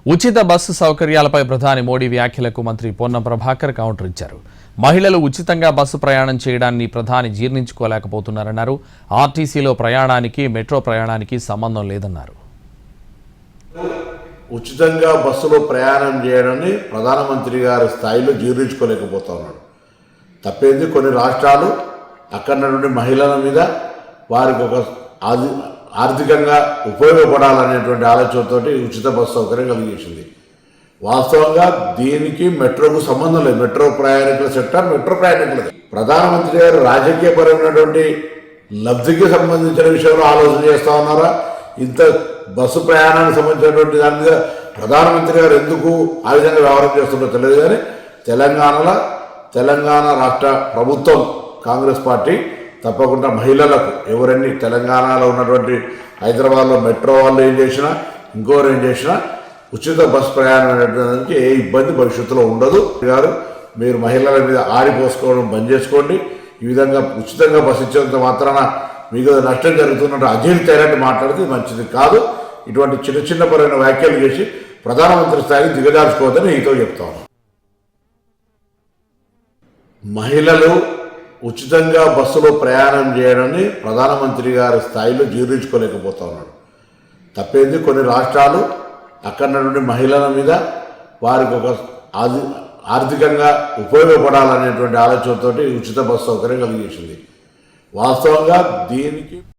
ఉచిత బస్సు సౌకర్యాలపై ప్రధాని మోడీ వ్యాఖ్యలకు మంత్రి పొన్నం ప్రభాకర్ కౌంటర్ ఇచ్చారు. మహిళలు ఉచితంగా బస్సు ప్రయాణం చేయడాన్ని ప్రధాని జీర్ణించుకోలేకపోతున్నారన్నారు. ఆర్టీసీలో ప్రయాణానికి మెట్రో ప్రయాణానికి సంబంధం లేదన్నారు. ఉచితంగా బస్సులో ప్రయాణం చేయడాన్ని ప్రధానమంత్రి గారి స్థాయిలో జీర్ణించుకోలేకపోతున్నాడు. తప్పేంది, కొన్ని రాష్ట్రాలు అక్కడ నుండి మహిళల మీద వారికి ఒక ఆర్థికంగా ఉపయోగపడాలనేటువంటి ఆలోచనతో ఉచిత బస్సు సౌకర్యం కలిగేసింది. వాస్తవంగా దీనికి మెట్రోకు సంబంధం లేదు. మెట్రో ప్రయాణికుల సెక్టర్ మెట్రో ప్రయాణికులది. ప్రధానమంత్రి గారు రాజకీయపరమైనటువంటి లబ్ధికి సంబంధించిన విషయంలో ఆలోచన చేస్తూ ఉన్నారా? ఇంత బస్సు ప్రయాణానికి సంబంధించినటువంటి దాని మీద ప్రధానమంత్రి గారు ఎందుకు ఆ విధంగా వ్యవహారం చేస్తున్నారో తెలియదు. కానీ తెలంగాణ రాష్ట్ర ప్రభుత్వం కాంగ్రెస్ పార్టీ తప్పకుండా మహిళలకు ఎవరన్నీ తెలంగాణలో ఉన్నటువంటి హైదరాబాద్లో మెట్రో వాళ్ళు ఏం చేసినా ఇంకోరు ఏం చేసినా ఉచిత బస్ ప్రయాణం అనేటువంటి ఏ ఇబ్బంది భవిష్యత్తులో ఉండదు. గారు మీరు మహిళల మీద ఆరిపోసుకోవడం బంద్ చేసుకోండి. ఈ విధంగా ఉచితంగా బస్సు ఇచ్చేంత మాత్రాన మీకు నష్టం జరుగుతున్నట్టు అజీర్తి అయినట్టు మాట్లాడితే మంచిది కాదు. ఇటువంటి చిన్న పరమైన వ్యాఖ్యలు చేసి ప్రధానమంత్రి స్థాయికి దిగజార్చుకోవద్దని నీతో చెప్తాను. మహిళలు ఉచితంగా బస్సులో ప్రయాణం చేయడాన్ని ప్రధానమంత్రి గారి స్థాయిలో జీర్ణించుకోలేకపోతున్నాడు. తప్పేంది, కొన్ని రాష్ట్రాలు అక్కడ నుండి మహిళల మీద వారికి ఒక ఆర్థికంగా ఉపయోగపడాలనేటువంటి ఆలోచనతో ఉచిత బస్సు సౌకర్యం కలిగేసింది. వాస్తవంగా దీనికి